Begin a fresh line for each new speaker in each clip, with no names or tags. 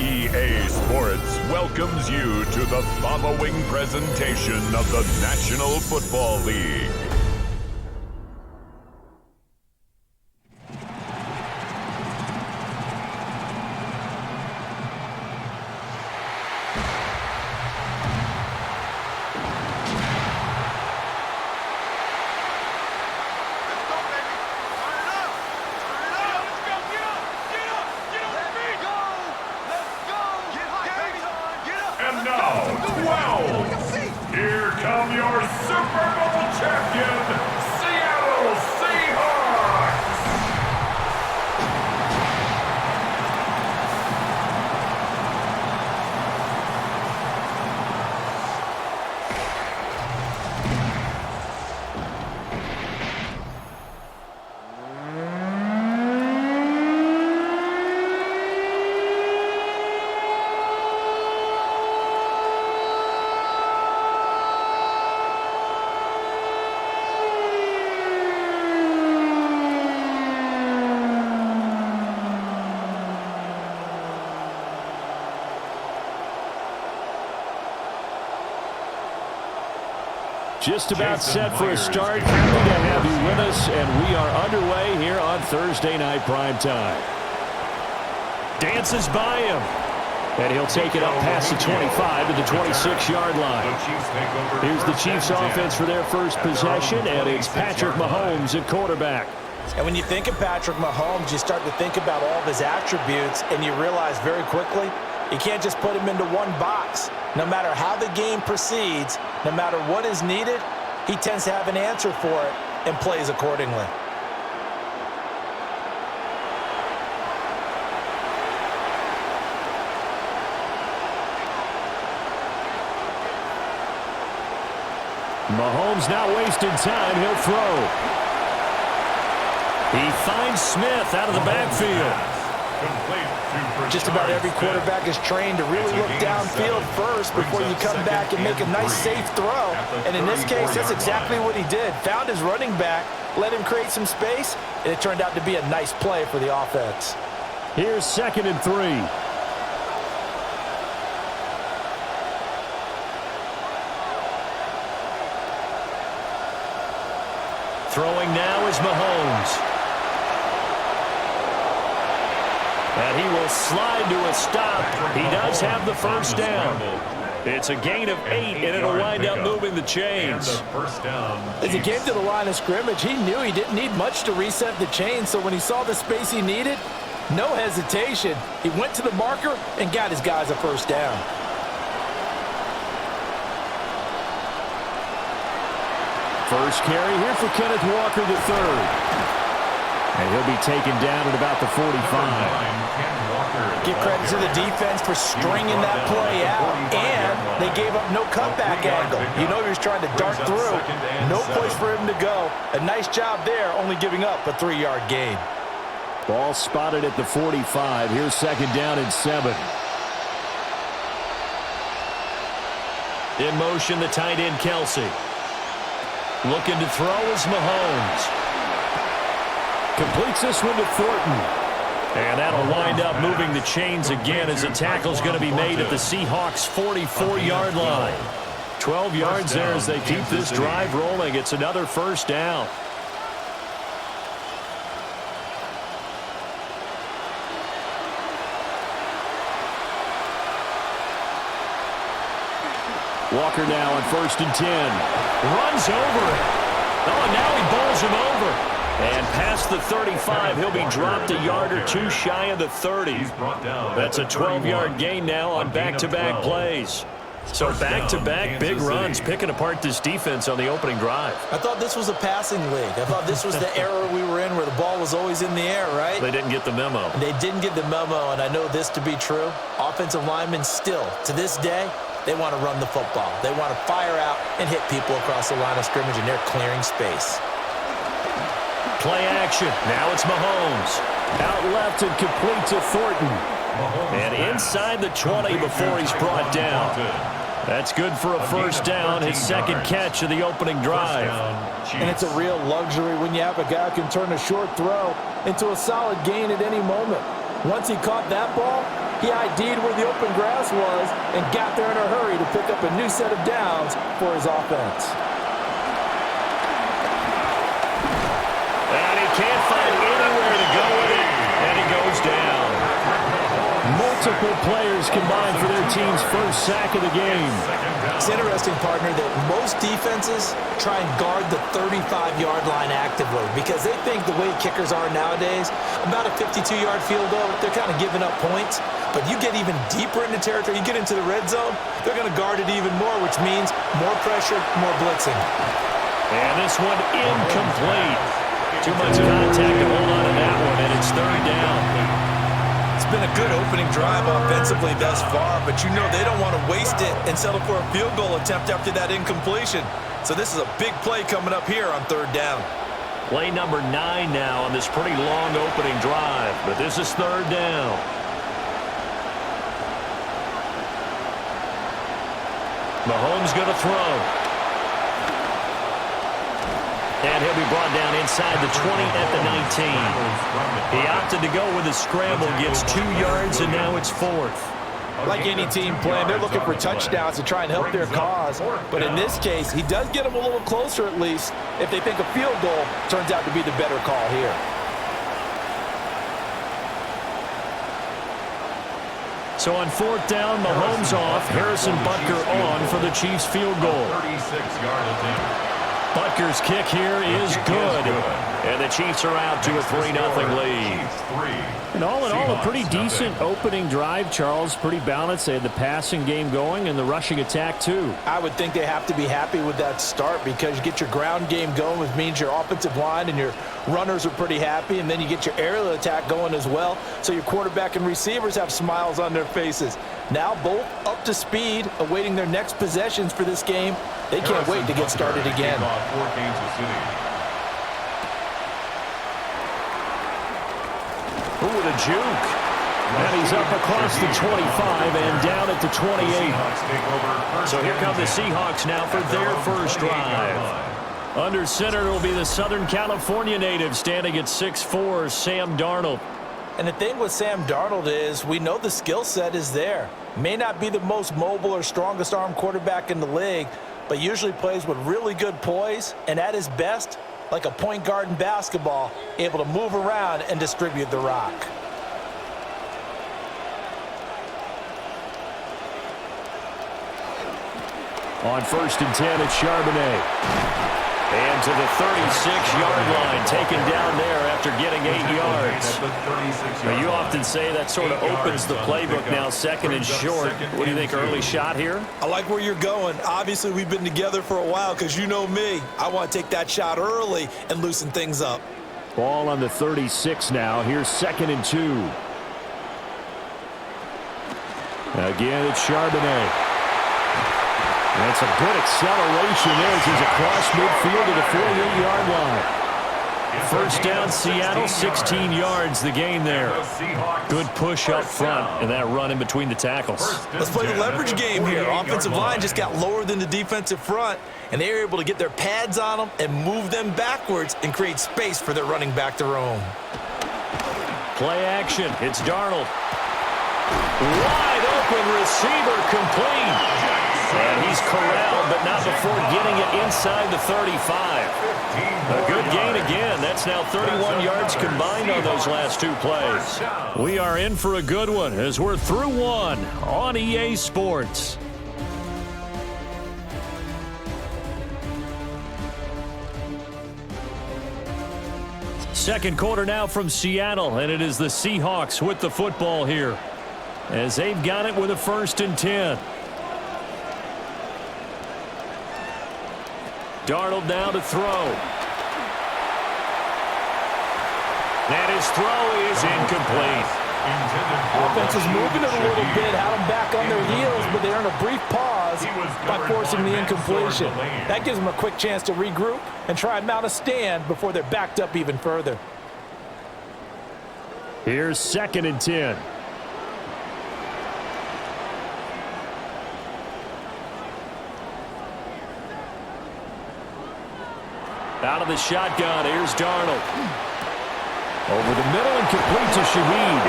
EA Sports welcomes you to the following presentation of the National Football League. And now, 12. Here come your Super Bowl champion, Seattle Seahawks.
Just about set for a start. Happy to have you with us, and we are underway here on Thursday Night Primetime. Dances by him, and he'll take it up past the 25 to the 26-yard line. Here's the Chiefs offense for their first possession, and it's Patrick Mahomes at quarterback.
And when you think of Patrick Mahomes, you start to think about all of his attributes, and you realize very quickly you can't just put him into one box. No matter how the game proceeds, no matter what is needed, he tends to have an answer for it and plays accordingly.
Mahomes not wasting time. He'll throw. He finds Smith out of the backfield.
Just about every quarterback is trained to really look downfield first before you come back and make a nice, safe throw. And in this case, that's exactly what he did. Found his running back, let him create some space, and it turned out to be a nice play for the offense.
Here's 2nd and 3. Throwing now is Mahomes. And he will slide to a stop. He does have the first down. It's a gain of 8, and it'll wind up moving the chains.
As he came to the line of scrimmage, he knew he didn't need much to reset the chain, so when he saw the space he needed, no hesitation. He went to the marker and got his guys a first down.
First carry here for Kenneth Walker III. And he'll be taken down at about the 45.
Give credit to the defense for stringing that play out, and they gave up no cutback angle. You know he was trying to dart through. No place for him to go. A nice job there, only giving up a 3-yard gain.
Ball spotted at the 45. Here's 2nd down and 7. In motion, the tight end, Kelsey. Looking to throw is Mahomes. Completes this one to Thornton. And that'll wind up moving the chains again as a tackle's going to be made at the Seahawks' 44-yard line. 12 yards there as they keep this drive rolling. It's another first down. Walker now on 1st and 10. Runs over it. Oh, now he bowls him over. And past the 35, he'll be dropped a yard or two shy of the 30. That's a 12-yard gain now on back-to-back plays. So back-to-back big runs, picking apart this defense on the opening drive.
I thought this was a passing league. I thought this was the era we were in where the ball was always in the air, right?
They didn't get the memo.
They didn't get the memo, and I know this to be true. Offensive linemen still, to this day, they want to run the football. They want to fire out and hit people across the line of scrimmage, and they're clearing space.
Play action. Now it's Mahomes. Out left and complete to Thornton. And inside the 20 before he's brought down. That's good for a first down, his 2nd catch of the opening drive.
And it's a real luxury when you have a guy who can turn a short throw into a solid gain at any moment. Once he caught that ball, He ID'd where the open grass was and got there in a hurry to pick up a new set of downs for his offense.
And he can't find anywhere to go with it, and he goes down. Multiple players combined for their team's first sack of the game.
It's interesting, partner, that most defenses try and guard the 35-yard line actively because they think the way kickers are nowadays, about a 52-yard field goal, they're kind of giving up points. But you get even deeper into territory, you get into the red zone, they're going to guard it even more, which means more pressure, more blitzing.
And this one incomplete. Too much contact to hold on to that one, and it's third down.
It's been a good opening drive offensively thus far, but you know they don't want to waste it and settle for a field goal attempt after that incompletion. So this is a big play coming up here on third down.
Play number 9 now on this pretty long opening drive, but this is third down. Mahomes going to throw. And he'll be brought down inside the 20 at the 19. He opted to go with a scramble, gets 2 yards, and now it's fourth.
Like any team playing, they're looking for touchdowns to try and help their cause. But in this case, he does get them a little closer at least if they think a field goal turns out to be the better call here.
So on fourth down, Mahomes off, Harrison Butker on for the Chiefs field goal.
36-yard attempt.
Butker's kick here is good. And the Chiefs are out to a 3-0 lead. And all in all, a pretty decent opening drive, Charles. Pretty balanced. They had the passing game going and the rushing attack, too.
I would think they have to be happy with that start because you get your ground game going, which means your offensive line and your runners are pretty happy, and then you get your aerial attack going as well, so your quarterback and receivers have smiles on their faces. Now both up to speed, awaiting their next possessions for this game. They can't wait to get started again.
Ooh, with a juke. And he's up across the 25 and down at the 28. So here come the Seahawks now for their first drive. Under center will be the Southern California native standing at 6'4", Sam Darnold.
And the thing with Sam Darnold is we know the skill set is there. May not be the most mobile or strongest arm quarterback in the league, but usually plays with really good poise, and at his best, like a point guard in basketball, able to move around and distribute the rock.
On first and 10, it's Charbonnet. And to the 36-yard line, taken down there after getting 8 yards. Now, you often say that sort of opens the playbook now, second and short. What do you think, early shot here?
I like where you're going. Obviously, we've been together for a while because you know me. I want to take that shot early and loosen things up.
Ball on the 36 now. Here's second and 2. Again, it's Charbonnet. That's a good acceleration there as he's across midfield to the 48-yard line. First down, Seattle, 16 yards the gain there. Good push up front and that run in between the tackles.
Let's play the leverage game here. Offensive line just got lower than the defensive front, and they were able to get their pads on them and move them backwards and create space for their running back to roam.
Play action. It's Darnold. Wide open receiver complete. And he's corralled, but not before getting it inside the 35. A good gain again. That's now 31 yards combined on those last 2 plays. We are in for a good one as we're through one on EA Sports. Second quarter now from Seattle, and it is the Seahawks with the football here as they've got it with a first and 10. Darnold now to throw. And his throw is incomplete.
Offense is moving it a little bit, had them back on their heels, but they earn a brief pause by forcing the incompletion. That gives them a quick chance to regroup and try and mount a stand before they're backed up even further.
Here's second and 10. Out of the shotgun, here's Darnold. Over the middle and complete to Shaheed.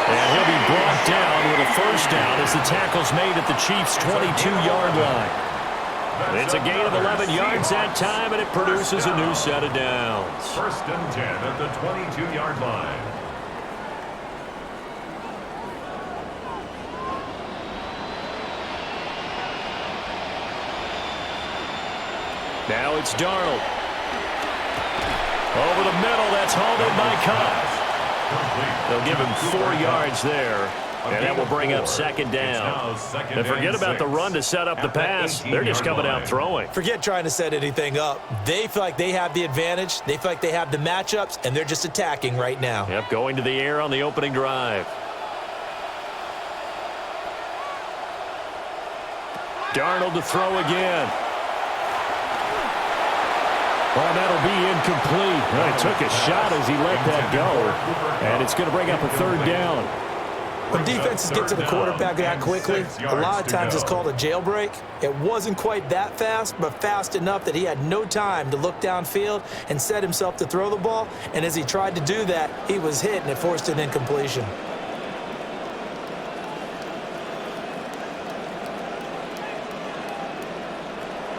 And he'll be brought down with a first down as the tackle's made at the Chiefs' 22-yard line. It's a gain of 11 yards that time, and it produces a new set of downs.
First and 10 at the 22-yard line.
Now it's Darnold. Over the middle, that's hauled in by Cobb. They'll give him 4 yards there. And that will bring up second down. And forget about the run to set up the pass. They're just coming out throwing.
Forget trying to set anything up. They feel like they have the advantage. They feel like they have the matchups, and they're just attacking right now.
Yep, going to the air on the opening drive. Darnold to throw again. Well, that'll be incomplete. Well, he took a shot as he let that go. And it's going to bring up a third down.
When defenses get to the quarterback that quickly, a lot of times it's called a jailbreak. It wasn't quite that fast, but fast enough that he had no time to look downfield and set himself to throw the ball. And as he tried to do that, he was hit, and it forced an incompletion.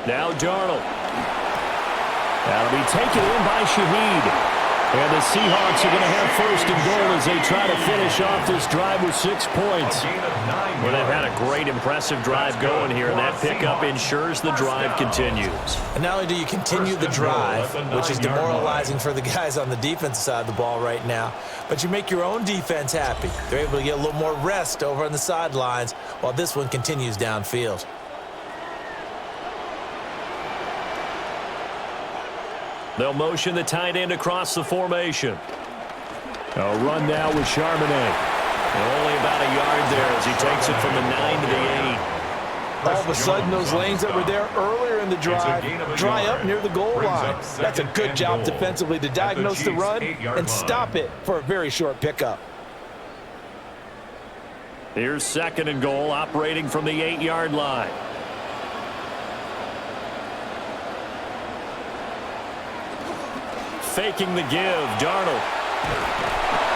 Now Darnold. That'll be taken in by Shaheed. And the Seahawks are going to have first and goal as they try to finish off this drive with 6 points. Well, they've had a great, impressive drive going here, and that pickup ensures the drive continues.
And not only do you continue the drive, which is demoralizing for the guys on the defensive side of the ball right now, but you make your own defense happy. They're able to get a little more rest over on the sidelines while this one continues downfield.
They'll motion the tight end across the formation. A run now with Charbonnet. And only about a yard there as he takes it from the 9 to the 8.
All of a sudden, those lanes that were there earlier in the drive dry up near the goal line. That's a good job defensively to diagnose the run and stop it for a very short pickup.
Here's second and goal, operating from the 8-yard line. Faking the give, Darnold.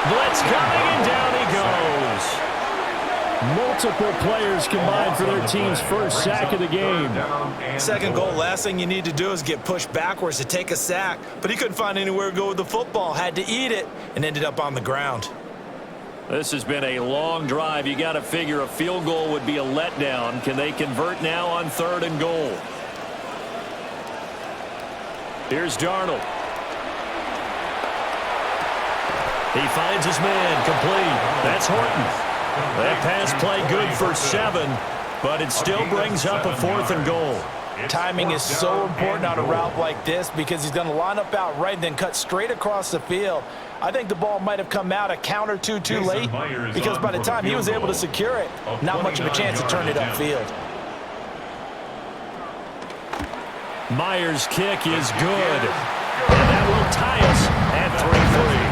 Blitz coming, and down he goes. Multiple players combined for their team's first sack of the game.
Second goal, last thing you need to do is get pushed backwards to take a sack. But he couldn't find anywhere to go with the football, had to eat it, and ended up on the ground.
This has been a long drive. You got to figure a field goal would be a letdown. Can they convert now on third and goal? Here's Darnold. He finds his man, complete. That's Horton. That pass play good for 7, but it still brings up a fourth and goal.
Timing is so important on a route like this because he's going to line up out right and then cut straight across the field. I think the ball might have come out a count or two too late because by the time he was able to secure it, not much of a chance to turn it upfield.
Myers' kick is good. And that will tie us at 3-3.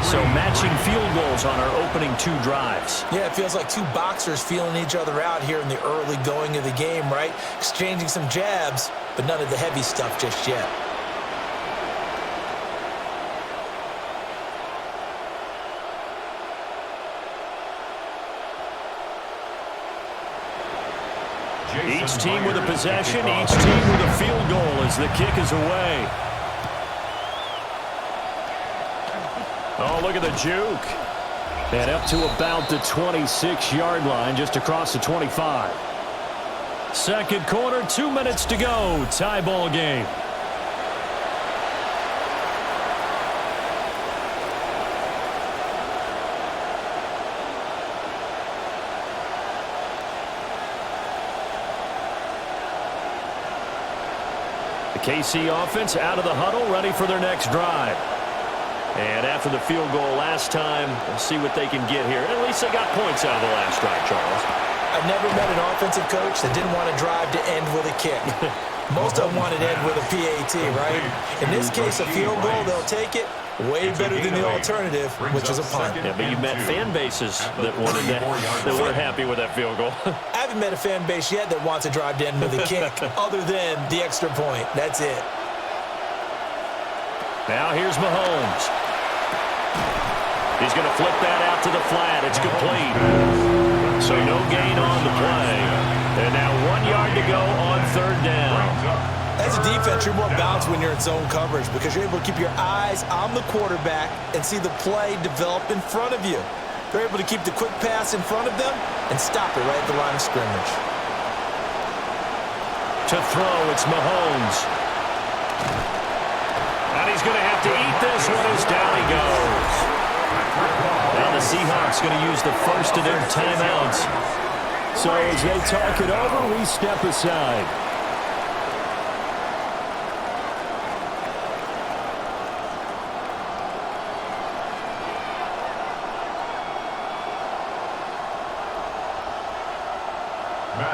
So matching field goals on our opening 2 drives.
Yeah, it feels like 2 boxers feeling each other out here in the early going of the game, right? Exchanging some jabs, but none of the heavy stuff just yet.
Each team with a possession, each team with a field goal as the kick is away. Oh, look at the juke. And up to about the 26-yard line, just across the 25. Second quarter, 2 minutes to go. Tie ball game. The KC offense out of the huddle, ready for their next drive. And after the field goal last time, we'll see what they can get here. At least they got points out of the last drive, Charles.
I've never met an offensive coach that didn't want to drive to end with a kick. Most of them wanted to end with a PAT, right? In this case, a field goal, they'll take it. Way better than the alternative, which is a punt.
Yeah, but you met fan bases that wanted that were happy with that field goal.
I haven't met a fan base yet that wants a drive to end with a kick, other than the extra point. That's it. Now
here's Mahomes. He's going to flip that out to the flat. It's complete. So no gain on the play. And now 1 yard to go on third down.
As a defense, you're more balanced when you're in zone coverage because you're able to keep your eyes on the quarterback and see the play develop in front of you. They're able to keep the quick pass in front of them and stop it right at the line of scrimmage.
To throw, it's Mahomes. And he's going to have to eat this one as down he goes. Now the Seahawks going to use the first of their timeouts.
So as they talk it over, we step aside.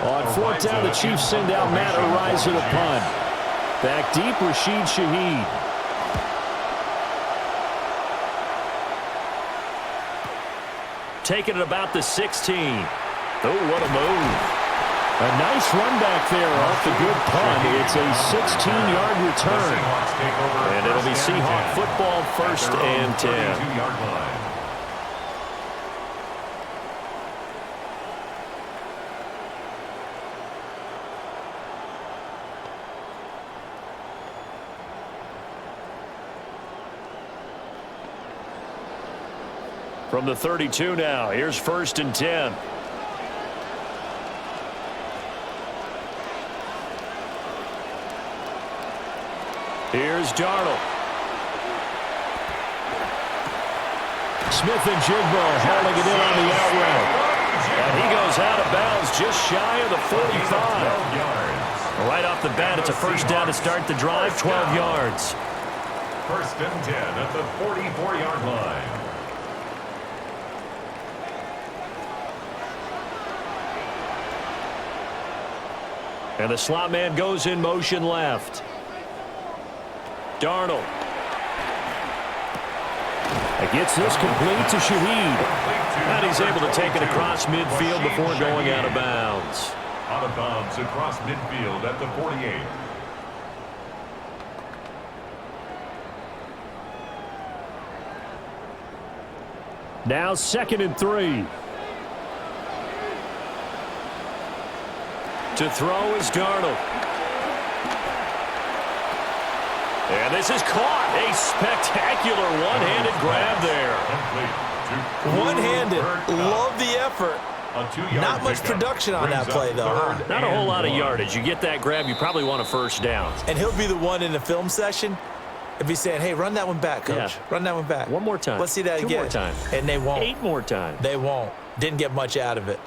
On fourth down, the Chiefs send out Matt Arise at a punt. Back deep, Rashid Shaheed.
Taking it about the 16. Oh, what a move.
A nice run back there off the good punt. It's a 16-yard return.
And it'll be Seahawk football, first and 10. From the 32 now, here's first and 10. Here's Darnold.
Smith and Jigbo hauling it in on the out route.
And he goes out of bounds just shy of the 45. Right off the bat, it's a first down to start the drive, 12 yards.
First and 10 at the 44-yard line.
And the slot man goes in motion left. Darnold.
Gets this complete to Shaheed.
And he's able to take it across midfield before going out of bounds.
Out of bounds across midfield at the 48.
Now 2nd and 3.
To throw is Darnold. And this is caught. A spectacular one-handed grab there.
One-handed. Love the effort. Not much production on that play, though. Huh?
Not a whole lot of yardage. You get that grab, you probably want a first down.
And he'll be the one in the film session if he's saying, hey, run that one back, coach.
Yeah.
Run that one back.
One more time.
Let's see that
2
again.
more times.
And they won't.
8 more times.
They won't. Didn't get much out of it.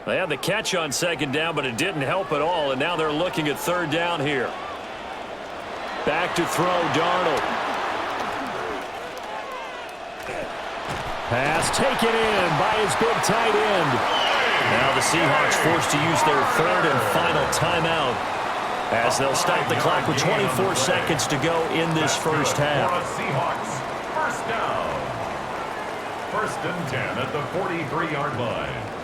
They had the catch on second down, but it didn't help at all, and now they're looking at third down here. Back to throw, Darnold.
Pass taken in by his big tight end.
Now the Seahawks forced to use their third and final timeout as they'll stop the clock with 24 seconds to go in this first half.
Seahawks, first down. First and 10 at the 43-yard line.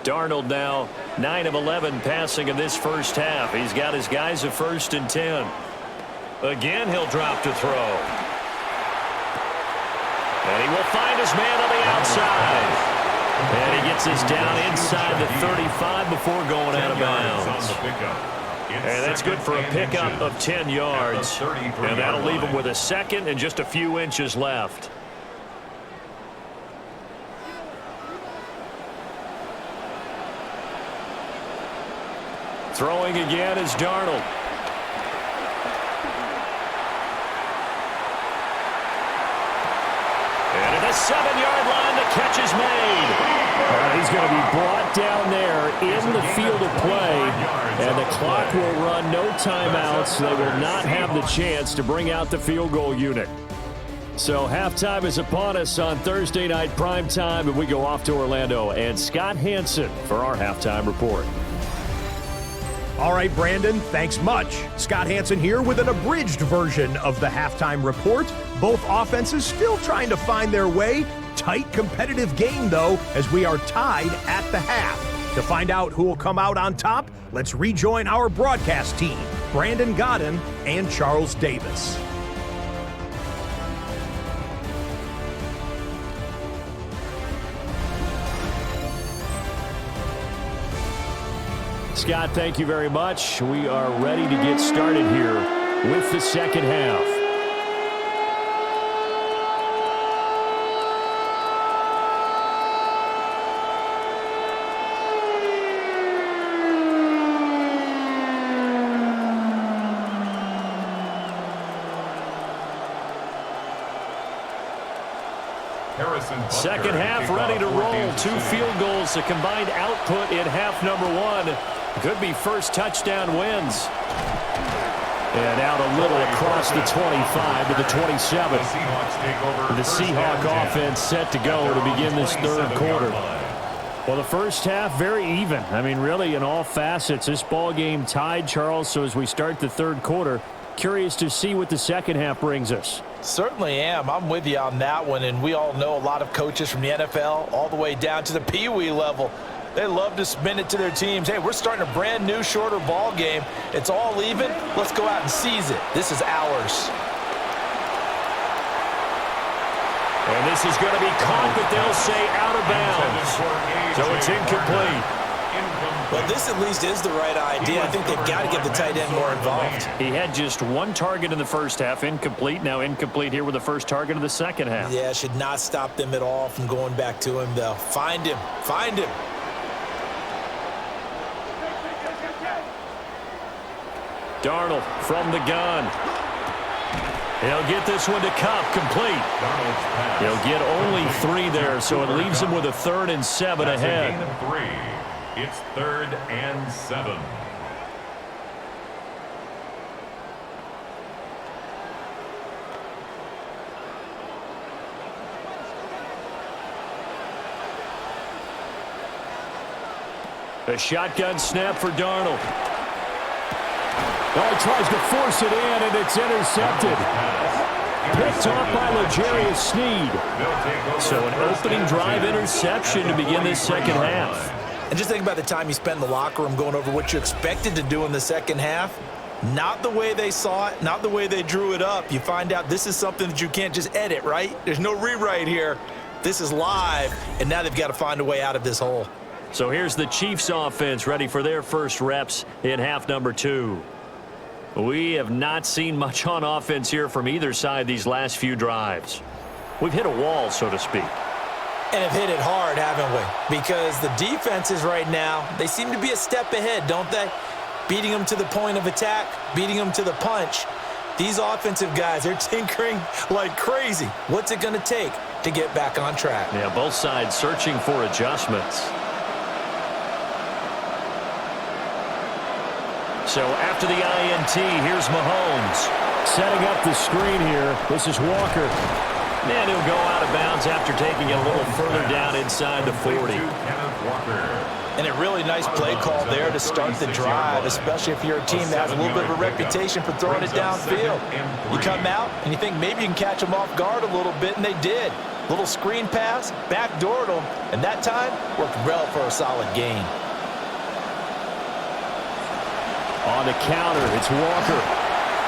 Darnold now 9 of 11 passing in this first half. He's got his guys at first and 10. Again, he'll drop to throw. And he will find his man on the outside. And he gets this down inside the 35 before going out of bounds. And that's good for a pickup of 10 yards. And that'll leave him with a second and just a few inches left. Throwing again is Darnold. And at the 7-yard line, the catch is made.
He's going to be brought down there in the field of play, and the clock will run no timeouts. They will not have the chance to bring out the field goal unit. So halftime is upon us on Thursday night primetime, and we go off to Orlando and Scott Hansen for our halftime report.
All right, Brandon, thanks much. Scott Hansen here with an abridged version of the halftime report. Both offenses still trying to find their way. Tight competitive game, though, as we are tied at the half. To find out who will come out on top, let's rejoin our broadcast team, Brandon Godden and Charles Davis.
Scott, thank you very much. We are ready to get started here with the second half. Second half ready to roll. 2 field goals, a combined output in half number 1. Could be first touchdown wins. And out a little across the 25 to the 27. The Seahawk offense set to go to begin this third quarter. Well, the first half, very even. I mean, really, in all facets, this ball game tied, Charles. So as we start the third quarter, curious to see what the second half brings us.
Certainly am. I'm with you on that one, and we all know a lot of coaches from the NFL all the way down to the Pee-wee level. They love to spin it to their teams. Hey, we're starting a brand new, shorter ball game. It's all even. Let's go out and seize it. This is ours.
And this is going to be caught, but they'll say out of bounds. So it's incomplete.
Well, this at least is the right idea. I think they've got to get the tight end more involved.
He had just 1 target in the first half, incomplete. Now incomplete here with the first target of the second half.
Yeah, should not stop them at all from going back to him, though. Find him. Find him.
Darnold from the gun. He'll get this one to Cup, complete. He'll get only 3 there, so it leaves him with a 3rd and 7 ahead.
It's 3rd and 7.
A shotgun snap for Darnold.
Oh, he tries to force it in, and it's intercepted. Picked off by L'Jarius Sneed.
So an opening drive interception to begin this second half.
And just think about the time you spent in the locker room going over what you expected to do in the second half. Not the way they saw it, not the way they drew it up. You find out this is something that you can't just edit, right? There's no rewrite here. This is live, and now they've got to find a way out of this hole.
So here's the Chiefs offense ready for their first reps in half number 2. We have not seen much on offense here from either side these last few drives. We've hit a wall, so to speak.
And have hit it hard, haven't we? Because the defenses right now, they seem to be a step ahead, don't they? Beating them to the point of attack, beating them to the punch. These offensive guys, they're tinkering like crazy. What's it going to take to get back on track?
Yeah, both sides searching for adjustments. So after the INT, here's Mahomes.
Setting up the screen here. This is Walker.
And he'll go out of bounds after taking it a little further down inside the 40.
And a really nice play call there to start the drive, especially if you're a team that has a little bit of a reputation for throwing it downfield. You come out and you think maybe you can catch them off guard a little bit, and they did. Little screen pass, backdoored them, and that time worked well for a solid gain.
On the counter, it's Walker.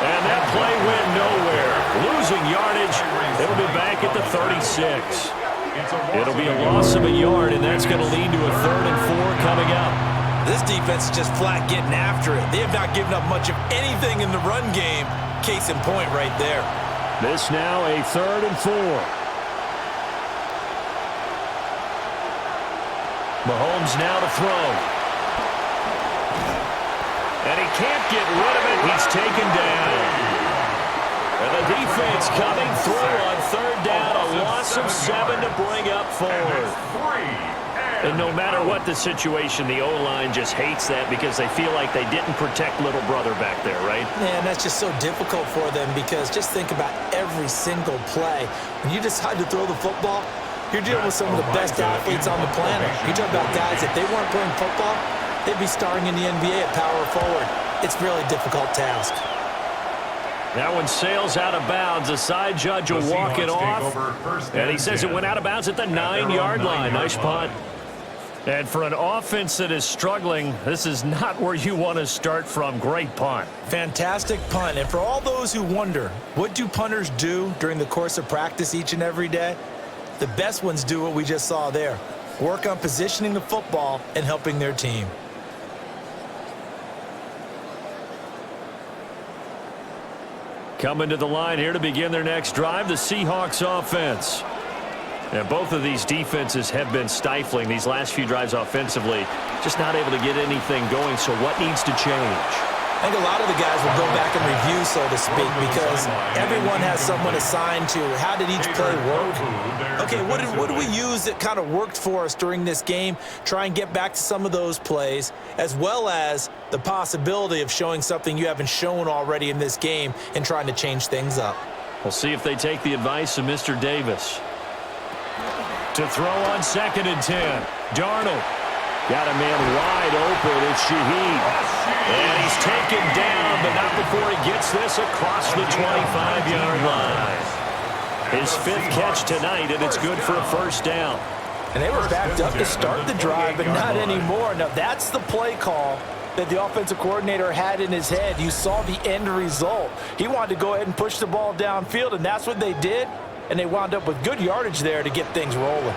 And that play went nowhere. Losing yardage. It'll be back at the 36. It'll be a loss of a yard, and that's going to lead to a 3rd and 4 coming up.
This defense is just flat getting after it. They have not given up much of anything in the run game. Case in point right there.
This now a 3rd and 4.
Mahomes now to throw. And he can't get rid of it. He's taken down. And the defense coming through on 3rd down. A loss of 7 to bring up 4. And no matter what the situation, the O-line just hates that because they feel like they didn't protect little brother back there, right?
Man, that's just so difficult for them because just think about every single play. When you decide to throw the football, you're dealing with some of the best athletes on the planet. You're talking about guys, if they weren't playing football, they'd be starring in the NBA at power forward. It's a really difficult task.
That one sails out of bounds. The side judge will walk it off. And he says it went out of bounds at the 9-yard line. Nice punt. And for an offense that is struggling, this is not where you want to start from. Great punt.
Fantastic punt. And for all those who wonder, what do punters do during the course of practice each and every day? The best ones do what we just saw there. Work on positioning the football and helping their team.
Coming to the line here to begin their next drive, the Seahawks offense. And both of these defenses have been stifling these last few drives offensively. Just not able to get anything going, so what needs to change?
I think a lot of the guys will go back and review, so to speak, because everyone has someone assigned to how did each play work. Okay, what did we use that kind of worked for us during this game? Try and get back to some of those plays, as well as the possibility of showing something you haven't shown already in this game and trying to change things up.
We'll see if they take the advice of Mr. Davis. To throw on 2nd and 10. Darnold. Got a man wide open. It's Shaheed. And he's taken down, but not before he gets this across the 25-yard line. His 5th catch tonight, and it's good for a first down.
And they were backed up to start the drive, but not anymore. Now, that's the play call that the offensive coordinator had in his head. You saw the end result. He wanted to go ahead and push the ball downfield, and that's what they did. And they wound up with good yardage there to get things rolling.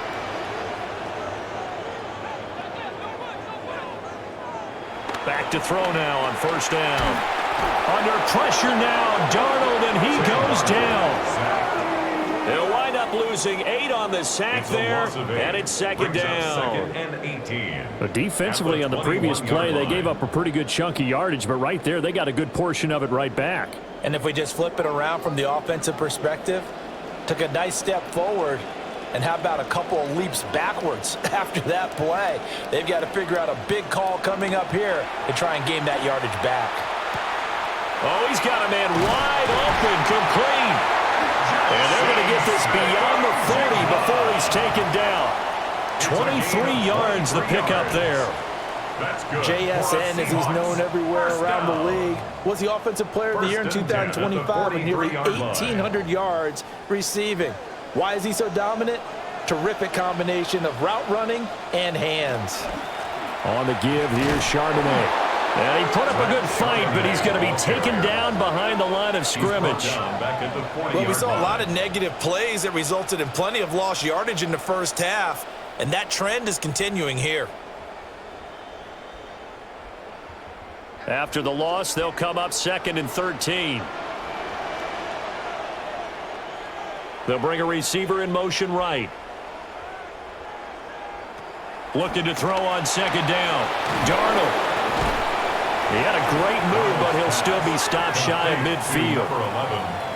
Back to throw now on first down. Under pressure now, Darnold, and he goes down. They'll wind up losing 8 on the sack there, and it's 2nd down.
But defensively on the previous play, they gave up a pretty good chunk of yardage, but right there, they got a good portion of it right back.
And if we just flip it around from the offensive perspective, took a nice step forward, and how about a couple of leaps backwards after that play? They've got to figure out a big call coming up here to try and gain that yardage back.
Oh, he's got a man wide open, complete. And they're going to get this beyond the 40 before he's taken down. 23 yards the pickup there.
JSN, as he's known everywhere around the league, was the offensive player of the year in 2025 with nearly 1,800 yards receiving. Why is he so dominant? Terrific combination of route running and hands.
On the give here, Charbonnet.
And he put up a good fight, but he's going to be taken down behind the line of scrimmage.
Well, we saw a lot of negative plays that resulted in plenty of lost yardage in the first half, and that trend is continuing here.
After the loss, they'll come up 2nd and 13. They'll bring a receiver in motion right. Looking to throw on 2nd down. Darnold. He had a great move, but he'll still be stopped shy of midfield.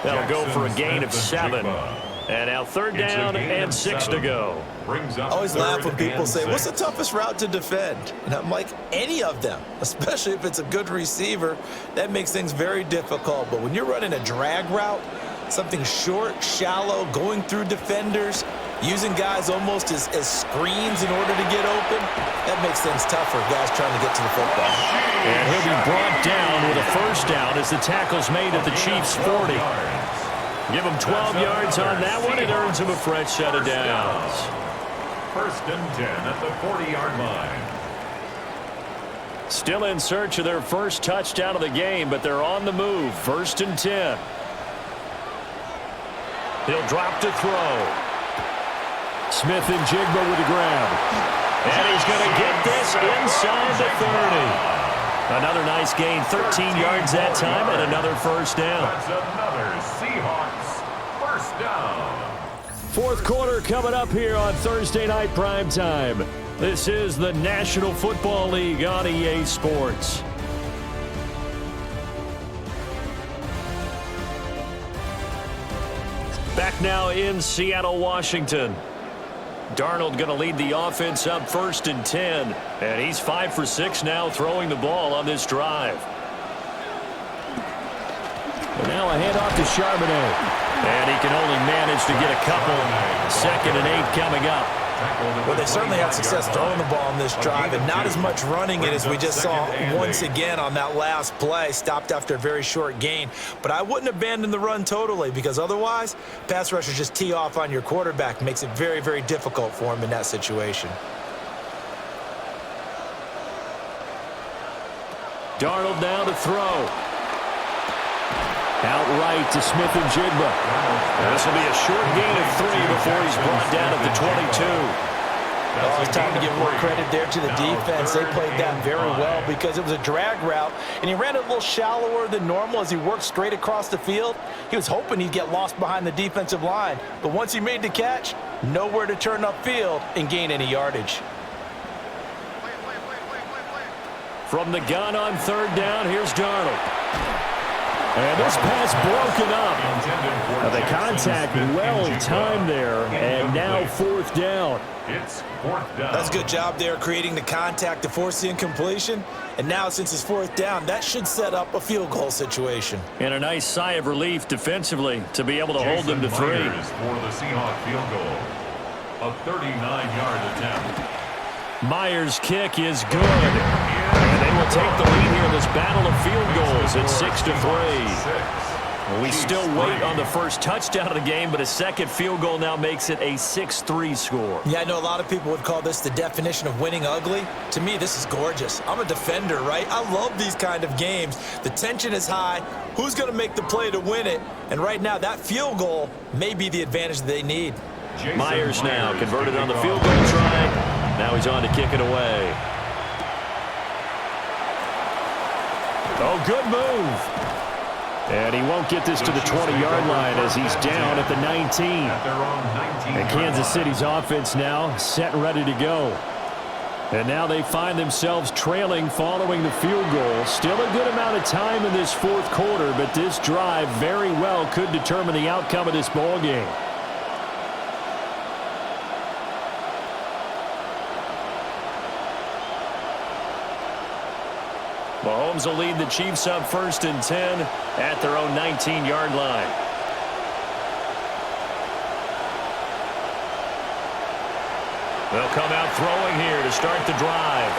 That'll go for a gain of 7. And now 3rd down and 6 to go.
I always laugh when people say, what's the toughest route to defend? And I'm like, any of them, especially if it's a good receiver. That makes things very difficult. But when you're running a drag route, something short, shallow, going through defenders, using guys almost as screens in order to get open, that makes things tougher, guys trying to get to the football.
And he'll be brought down with a first down as the tackle's made at the Chiefs' 40. Give him 12 yards on that one. It earns him a fresh set of downs.
1st and 10 at the 40-yard line.
Still in search of their first touchdown of the game, but they're on the move. 1st and 10. He'll drop to throw.
Smith and Jigba with the grab.
And he's going to get this inside the 30. Another nice gain, 13 yards that time, and another first down.
That's another Seahawks first down.
4th quarter coming up here on Thursday Night Primetime.
This is the National Football League on EA Sports. Back now in Seattle, Washington. Darnold going to lead the offense up 1st and 10. And he's 5 for 6 now throwing the ball on this drive.
And now a handoff to Charbonnet.
And he can only manage to get a couple. 2nd and 8 coming up.
Well, they certainly had success throwing the ball in this drive, and not as much running it as we just saw once again on that last play. Stopped after a very short gain. But I wouldn't abandon the run totally, because otherwise, pass rushers just tee off on your quarterback. Makes it very, very difficult for him in that situation.
Darnold now to throw. Outright to Smith and Jigba.
This will be a short gain of 3 before he's brought down at the 22.
Well, it's time to give more credit there to the defense. They played that very well because it was a drag route, and he ran it a little shallower than normal as he worked straight across the field. He was hoping he'd get lost behind the defensive line, but once he made the catch, nowhere to turn upfield and gain any yardage.
From the gun on 3rd down, here's Darnold. And this pass broken up. Now the contact well timed there, and now 4th down.
It's 4th down.
That's a good job there creating the contact to force the incompletion. And now since it's 4th down, that should set up a field goal situation.
And a nice sigh of relief defensively to be able to hold them to 3.
For the Seahawks field goal. A 39-yard attempt.
Myers' kick is good. And they will take the lead here in this battle of field goals at 6-3. We still wait on the first touchdown of the game, but a second field goal now makes it a 6-3 score.
Yeah, I know a lot of people would call this the definition of winning ugly. To me, this is gorgeous. I'm a defender, right? I love these kind of games. The tension is high. Who's going to make the play to win it? And right now, that field goal may be the advantage they need.
Myers now converted on the field goal try. Now he's on to kick it away.
Oh, good move. And he won't get this to the 20-yard line as he's down at the 19. And Kansas City's offense now set and ready to go. And now they find themselves trailing following the field goal. Still a good amount of time in this 4th quarter, but this drive very well could determine the outcome of this ball game.
Mahomes will lead the Chiefs up 1st and 10 at their own 19-yard line. They'll come out throwing here to start the drive.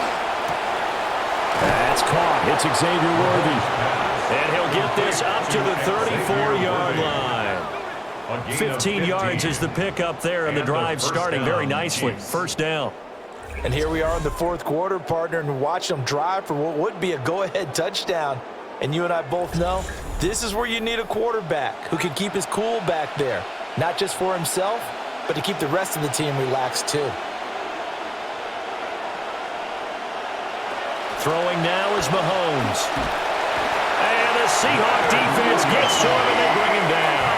That's caught. It's Xavier Worthy.
And he'll get this up to the 34-yard line. 15 yards is the pickup there, and the drive starting very nicely. 1st down.
And here we are in the 4th quarter, partner, and watch them drive for what would be a go-ahead touchdown. And you and I both know this is where you need a quarterback who can keep his cool back there, not just for himself, but to keep the rest of the team relaxed too.
Throwing now is Mahomes. And the Seahawk defense gets to him, and they bring him down.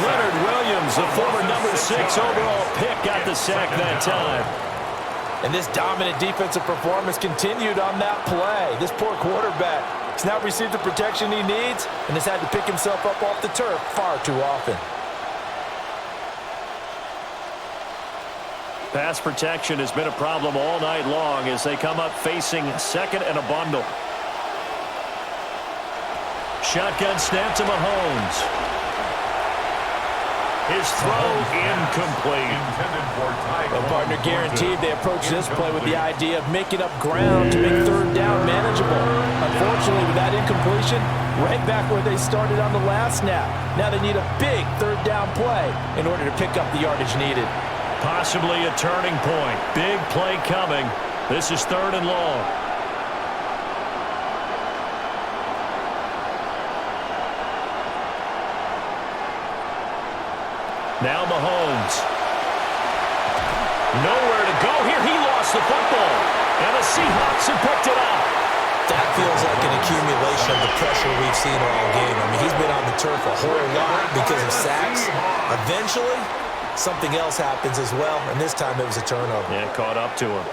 Leonard Williams, the former number 6 overall pick, got the sack that time.
And this dominant defensive performance continued on that play. This poor quarterback has now received the protection he needs and has had to pick himself up off the turf far too often.
Pass protection has been a problem all night long as they come up facing 2nd and a bundle. Shotgun snap to Mahomes. His throw incomplete.
Well, partner, guaranteed they approach this play with the idea of making up ground to make 3rd down manageable. Unfortunately, with that incompletion, right back where they started on the last snap. Now they need a big 3rd down play in order to pick up the yardage needed.
Possibly a turning point. Big play coming. This is 3rd and long. Now Mahomes. Nowhere to go here. He lost the football. And the Seahawks have picked it up.
That feels like an accumulation of the pressure we've seen all game. I mean, he's been on the turf a whole lot because of sacks. Eventually, something else happens as well, and this time it was a turnover.
Yeah, caught up to him.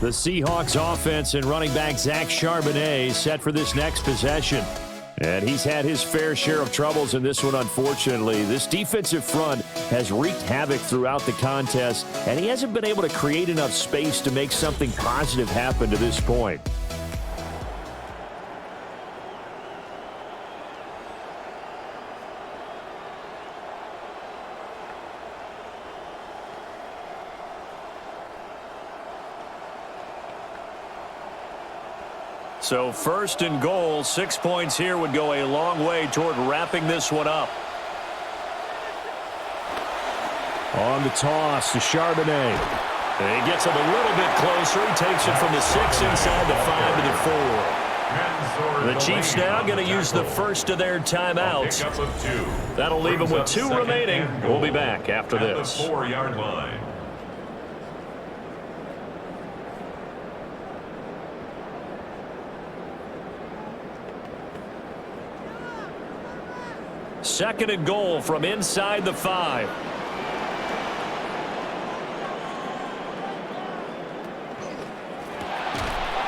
The Seahawks offense and running back Zach Charbonnet set for this next possession. And he's had his fair share of troubles in this one, unfortunately. This defensive front has wreaked havoc throughout the contest, and he hasn't been able to create enough space to make something positive happen to this point. So 1st and goal, 6 points here would go a long way toward wrapping this one up. On the toss to Charbonnet. He gets him a little bit closer. He takes it from the 6 inside the 5 to the 4. The Chiefs now going to use the first of their timeouts. That'll leave them with 2 remaining. We'll be back after this.
4-yard line.
Second and goal from inside the 5.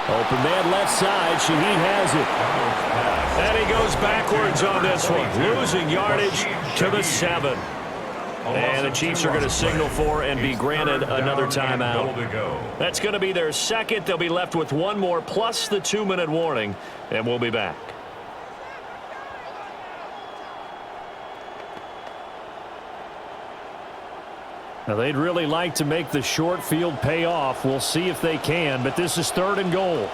Open man left side. Shaheed has it. And he goes backwards on this one. Losing yardage to the 7. And the Chiefs are going to signal for and be granted another timeout. That's going to be their second. They'll be left with 1 more plus the 2-minute warning. And we'll be back. Now, they'd really like to make the short field pay off. We'll see if they can, but this is 3rd and goal.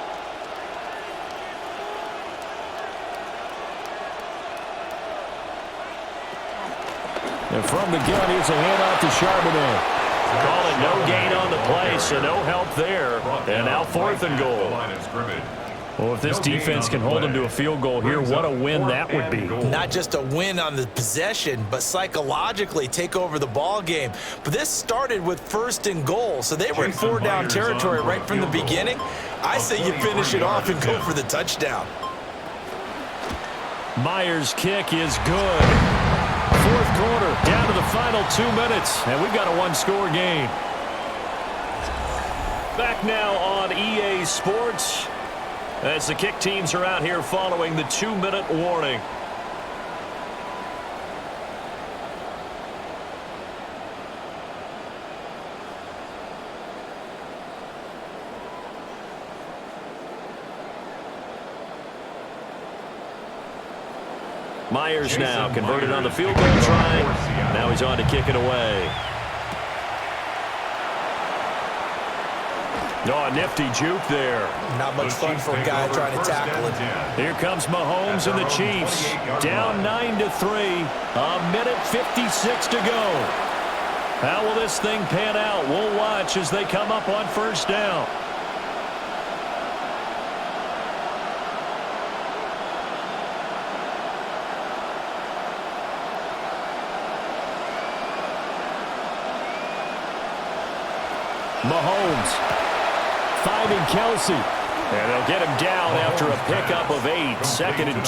And from the gun, here's a handoff to Charbonnet. Call it no gain on the play, so no help there. And now 4th and goal. Well, if this defense can hold them to a field goal here, what a win that would be.
Not just a win on the possession, but psychologically take over the ball game. But this started with 1st and goal, so they were in 4-down territory right from the beginning. I say you finish it off and go for the touchdown.
Myers' kick is good. 4th quarter, down to the final 2 minutes, and we've got a 1-score game. Back now on EA Sports, as the kick teams are out here following the 2-minute warning. Myers now converted on the field goal try. Now he's on to kick it away. Oh, a nifty juke there.
Not much fun for a guy trying to tackle it.
Here comes Mahomes and the Chiefs. Down 9-3. A minute 56 to go. How will this thing pan out? We'll watch as they come up on 1st down. Mahomes. 5 and Kelsey. And they'll get him down after a pickup of 8. 2nd and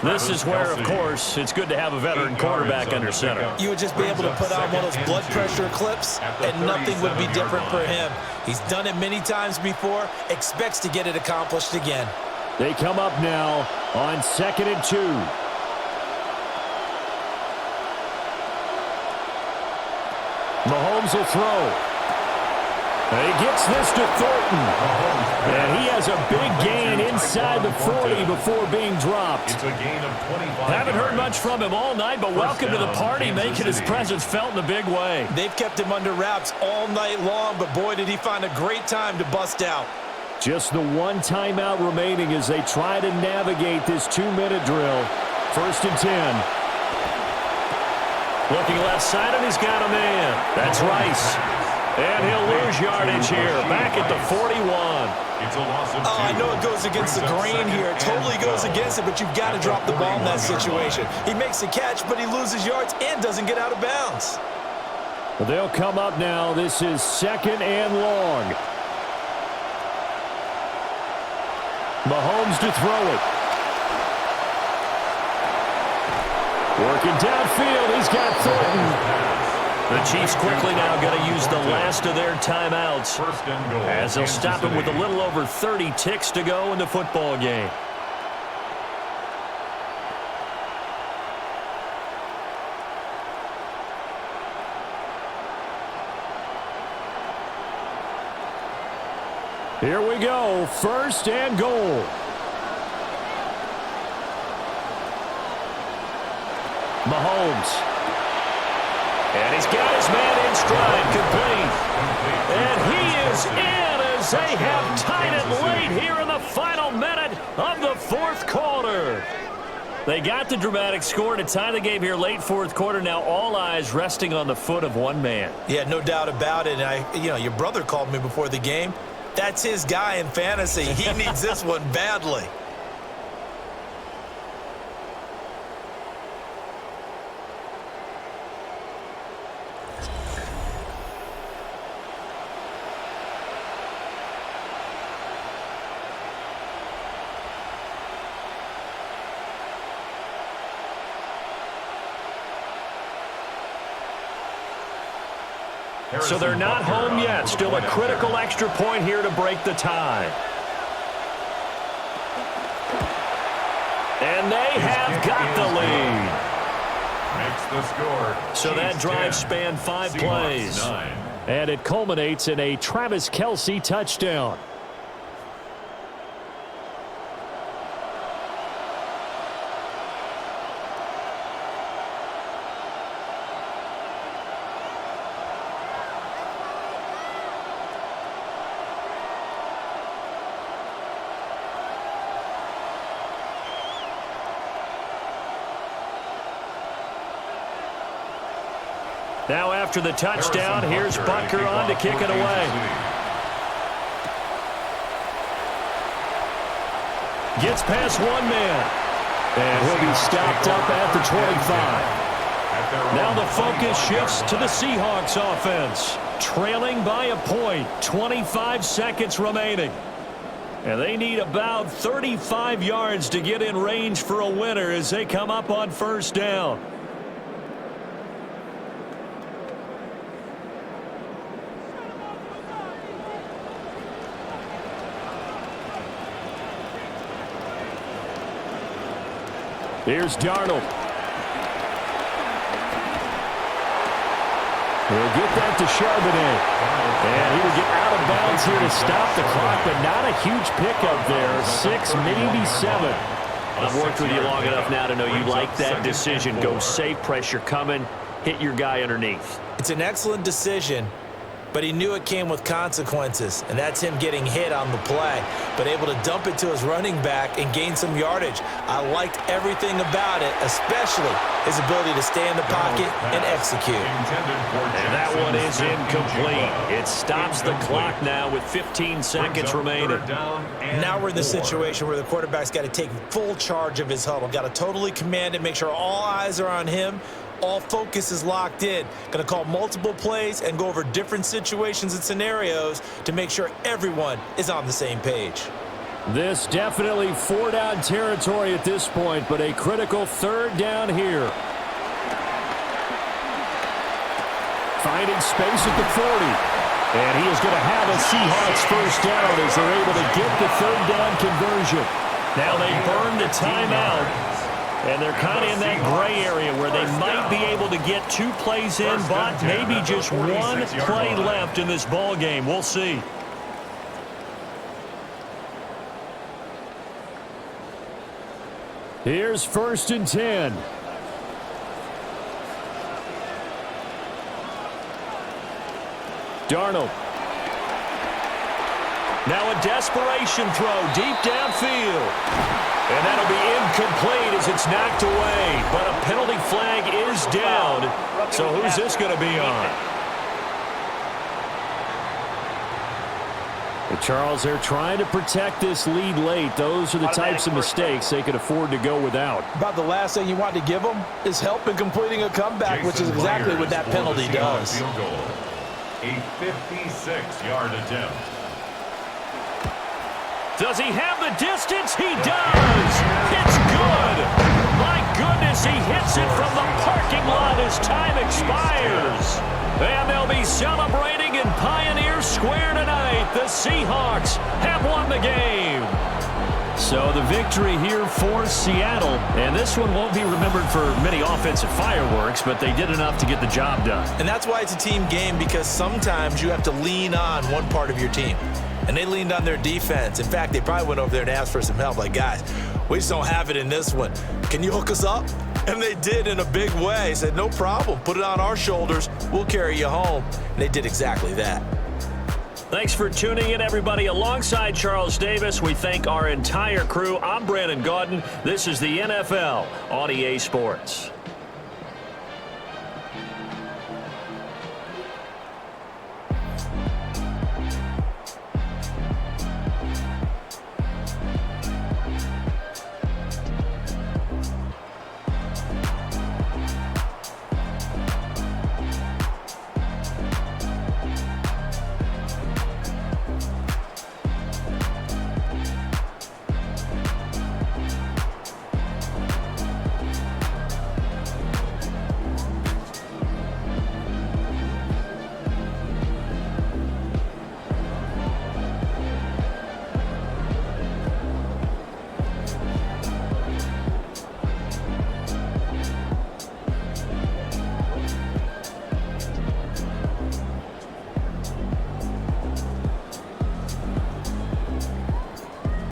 2. This is where, of course, it's good to have a veteran quarterback under center.
You would just be able to put on one of those blood pressure clips, and nothing would be different for him. He's done it many times before, expects to get it accomplished again.
They come up now on 2nd and 2. Mahomes will throw. And he gets this to Thornton. And he has a big gain inside the 40 before being dropped.
It's a gain of 25.
Haven't heard much from him all night, but welcome to the party, making his presence felt in a big way.
They've kept him under wraps all night long, but boy, did he find a great time to bust out.
Just the 1 timeout remaining as they try to navigate this 2-minute drill. 1st and 10. Looking left side, and he's got a man. That's Rice. And he'll lose yardage here, back at the 41.
It's a loss of 2.
I know it goes against the grain here. It totally goes against it, but you've got to drop the ball in that situation. He makes the catch, but he loses yards and doesn't get out of bounds.
Well, they'll come up now. This is 2nd and long. Mahomes to throw it. Working downfield, he's got Thornton. The Chiefs quickly now going to use the last of their timeouts as they'll stop him with a little over 30 ticks to go in the football game. Here we go, 1st and goal. Mahomes. And he's got his man in stride, complete. And he is in as they have tied it late here in the final minute of the 4th quarter. They got the dramatic score to tie the game here late 4th quarter. Now all eyes resting on the foot of one man.
Yeah, no doubt about it. And your brother called me before the game. That's his guy in fantasy. He needs this one badly.
So they're not home yet. Still a critical extra point here to break the tie. And they have got the lead.
Makes the score.
So that drive spanned 5 plays. And it culminates in a Travis Kelce touchdown. Now after the touchdown, here's Butker on to kick it away. Gets past one man. And he'll be stopped up at the 25. Now the focus shifts to the Seahawks offense. Trailing by a point, 25 seconds remaining. And they need about 35 yards to get in range for a winner as they come up on 1st down. Here's Darnold. He'll get that to Charbonnet. And he will get out of bounds here to stop the clock, but not a huge pickup there. 6, maybe 7.
I've worked with you long enough now to know you like that decision. Go safe, pressure coming, hit your guy underneath.
It's an excellent decision, but he knew it came with consequences, and that's him getting hit on the play, but able to dump it to his running back and gain some yardage. I liked everything about it, especially his ability to stay in the pocket and execute.
And that one is incomplete. It stops the clock now with 15 seconds remaining.
Now we're in the situation where the quarterback's got to take full charge of his huddle, got to totally command it, make sure all eyes are on him. All focus is locked in. Going to call multiple plays and go over different situations and scenarios to make sure everyone is on the same page.
This definitely 4-down territory at this point, but a critical 3rd down here. Finding space at the 40. And he is going to have a Seahawks 1st down as they're able to get the 3rd down conversion. Now they burn the timeout. And they're kind of in that gray area where they might be able to get 2 plays in, but maybe just 1 play left in this ball game. We'll see. Here's 1st and 10. Darnold. Now a desperation throw deep downfield. And that'll be incomplete as it's knocked away. But a penalty flag is down. So who's this going to be on? Well, Charles, they're trying to protect this lead late. Those are the types of mistakes they could afford to go without.
About the last thing you want to give them is help in completing a comeback, which is exactly what that penalty does.
A 56-yard attempt.
Does he have the distance? He does! It's good! My goodness, he hits it from the parking lot as time expires. And they'll be celebrating in Pioneer Square tonight. The Seahawks have won the game. So the victory here for Seattle. And this one won't be remembered for many offensive fireworks, but they did enough to get the job done.
And that's why it's a team game, because sometimes you have to lean on one part of your team. and they leaned on their defense. In fact, they probably went over there and asked for some help. Like, guys, we just don't have it in this one. Can you hook us up? And they did in a big way. Said, no problem. Put it on our shoulders. We'll carry you home. And they did exactly that.
Thanks for tuning in, everybody. Alongside Charles Davis, we thank our entire crew. I'm Brandon Gaudin. This is the NFL on EA Sports.